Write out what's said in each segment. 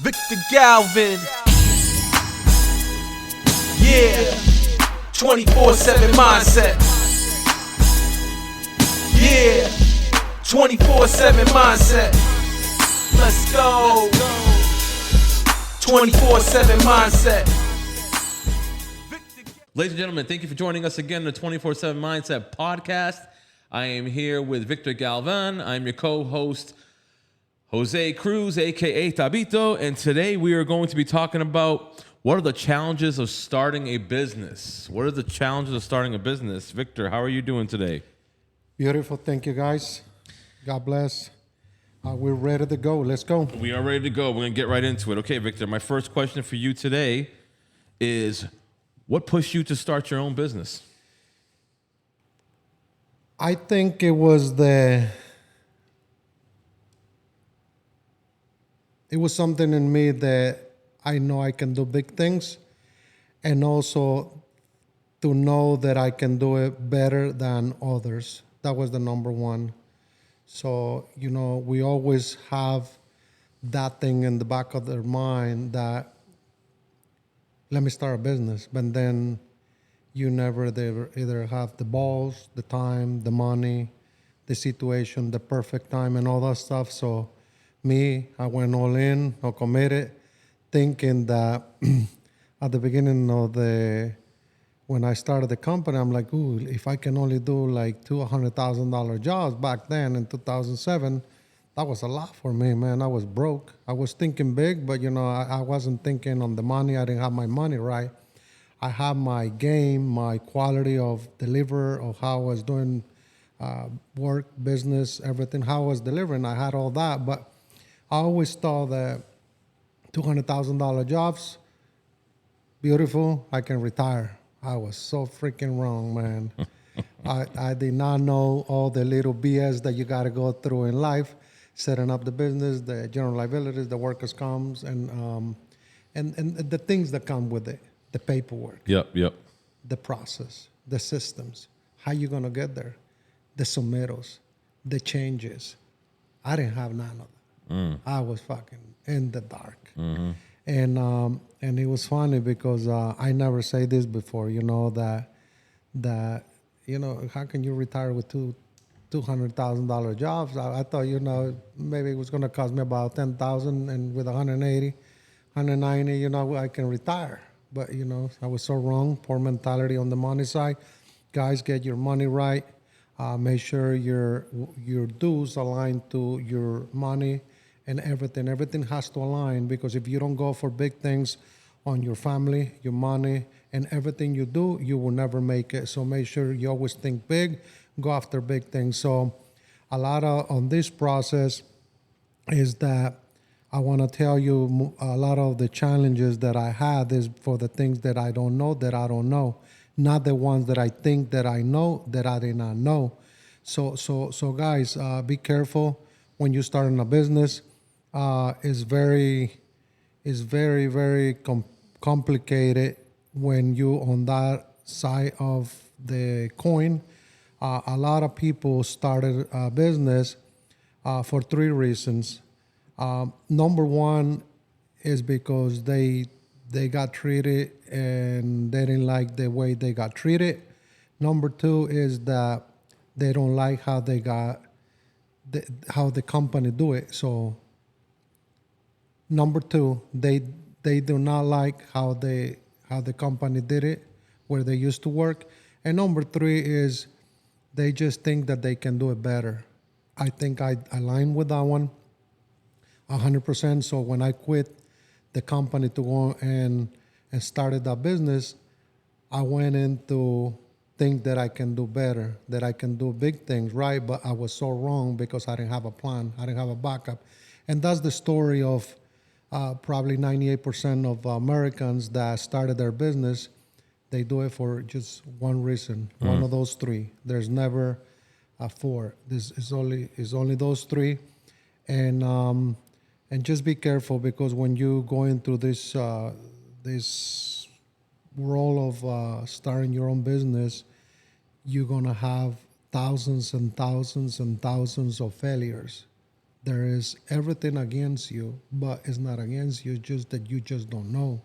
Victor Galvan. Yeah. 24/7 mindset. Yeah. 24/7 mindset. Let's go. 24/7 mindset. Ladies and gentlemen, thank you for joining us again in the 24/7 Mindset podcast. I am here with Victor Galvan. I'm your co-host, Jose Cruz, a.k.a. Tabito, and today we are going to be talking about what are the challenges of starting a business. What are the challenges of starting a business? Victor, how are you doing today? Beautiful. Thank you, guys. God bless. We're ready to go. Let's go. We are ready to go. We're going to get right into it. Okay, Victor, my first question for you today is, what pushed you to start your own business? I think it was something in me that I know I can do big things, and also to know that I can do it better than others. That was the number one. So, we always have that thing in the back of their mind that, let me start a business, but then you never either have the balls, the time, the money, the situation, the perfect time, and all that stuff. So I went all in, or committed, thinking that at the beginning of when I started the company, I'm like, ooh, if I can only do like $200,000 jobs back then in 2007, that was a lot for me, man. I was broke. I was thinking big, but I wasn't thinking on the money. I didn't have my money right. I had my game, my quality of deliver, of how I was doing work, business, everything, how I was delivering. I had all that, but I always thought that $200,000 jobs, beautiful, I can retire. I was so freaking wrong, man. I did not know all the little BS that you got to go through in life, setting up the business, the general liabilities, the workers' comps, and the things that come with it, the paperwork, Yep. the process, the systems, how you going to get there, the submittals, the changes. I didn't have none of that. I was fucking in the dark. Mm-hmm. And it was funny because I never say this before, that how can you retire with $200,000 jobs? I thought, maybe it was going to cost me about $10,000, and with 190, I can retire. But, I was so wrong. Poor mentality on the money side. Guys, get your money right. Make sure your dues align to your money and everything. Everything has to align, because if you don't go for big things on your family, your money, and everything you do, you will never make it. So make sure you always think big, go after big things. So a lot on this process is that I want to tell you a lot of the challenges that I had is for the things that I don't know, not the ones that I think that I know that I did not know. So guys, be careful when you're starting a business. It's very, very complicated when you on that side of the coin. A lot of people started a business for three reasons. Number one is because they got treated and they didn't like the way they got treated. Number two is that they don't like how how the company do it. So number two, they do not like how the company did it, where they used to work. And number three is they just think that they can do it better. I think I align with that one 100%. So when I quit the company to go and started that business, I went into think that I can do better, that I can do big things, right? But I was so wrong because I didn't have a plan. I didn't have a backup. And that's the story of probably 98% of Americans that started their business. They do it for just one reason, one of those three. There's never four. This is only those three. And just be careful, because when you go into this role of starting your own business, you're gonna have thousands and thousands and thousands of failures. There is everything against you, but it's not against you, just that you just don't know.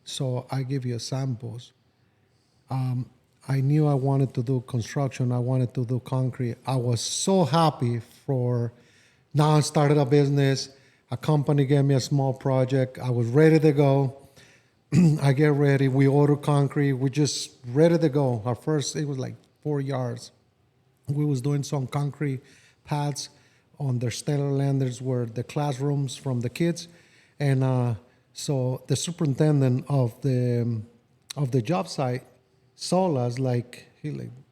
So I give you samples. I knew I wanted to do construction. I wanted to do concrete. I was so happy for now. I started a business. A company gave me a small project. I was ready to go. I get ready. We order concrete. We just ready to go. Our first, it was like 4 yards. We was doing some concrete pads on the stellar landers were the classrooms from the kids. And so the superintendent of the job site saw us like,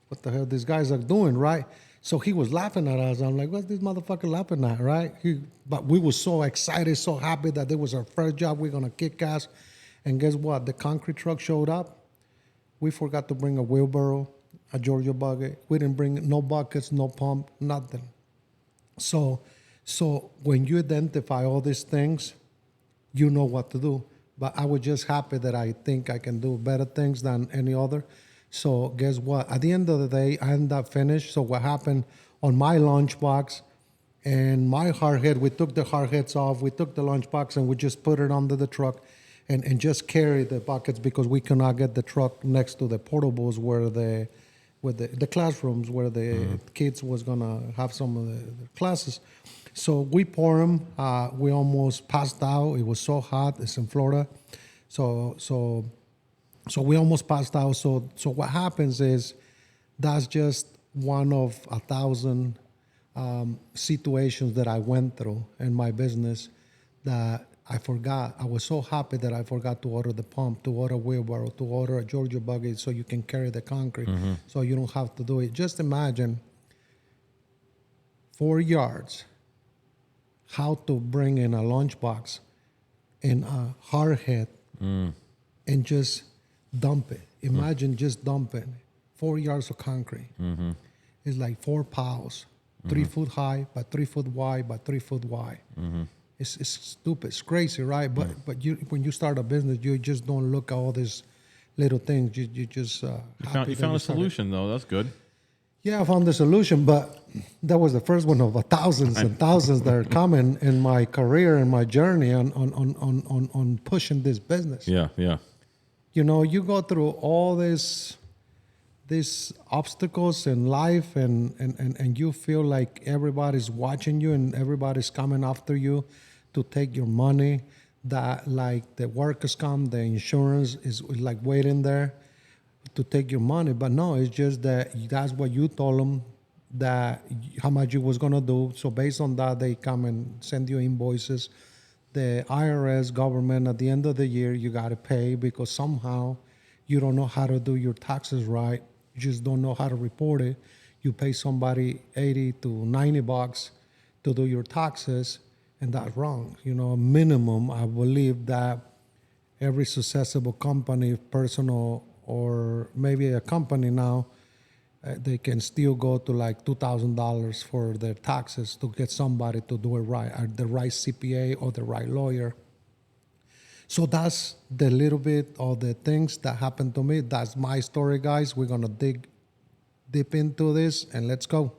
what the hell these guys are doing, right? So he was laughing at us. I'm like, what's this motherfucker laughing at, right? But we were so excited, so happy that it was our first job. We're going to kick ass. And guess what? The concrete truck showed up. We forgot to bring a wheelbarrow, a Georgia bucket. We didn't bring no buckets, no pump, nothing. So when you identify all these things, you know what to do. But I was just happy that I think I can do better things than any other. So guess what? At the end of the day, I ended up finished. So what happened on my lunchbox and my hard head, we took the hard heads off, we took the lunchbox and we just put it under the truck and just carry the buckets because we could not get the truck next to the portables where the classrooms where the kids was gonna have some of the classes. So we pour them. We almost passed out. It was so hot. It's in Florida, so we almost passed out. So what happens is that's just one of 1,000 situations that I went through in my business that I forgot. I was so happy that I forgot to order the pump, to order a wheelbarrow, to order a Georgia buggy so you can carry the concrete, so you don't have to do it. Just imagine 4 yards, how to bring in a lunchbox and a hard head and just dump it. Imagine just dumping 4 yards of concrete. It's like 4 piles, 3 foot high, but 3 foot wide, but 3 foot wide. It's stupid. It's crazy, right? But you, when you start a business, you just don't look at all these little things. You just You found a solution, though. That's good. Yeah, I found the solution, but that was the first one of thousands and thousands that are coming in my career and my journey on pushing this business. Yeah. You know, you go through all these obstacles in life and you feel like everybody's watching you and everybody's coming after you to take your money, that like the workers comp, the insurance is like waiting there to take your money. But no, it's just that that's what you told them, that how much you was gonna do. So based on that, they come and send you invoices. The IRS government at the end of the year, you gotta pay because somehow you don't know how to do your taxes right. You just don't know how to report it. You pay somebody $80 to $90 to do your taxes, and that's wrong. You know, minimum, I believe that every successful company, personal or maybe a company now, they can still go to like $2,000 for their taxes to get somebody to do it right, or the right CPA or the right lawyer. So that's the little bit of the things that happened to me. That's my story, guys. We're going to dig deep into this and let's go.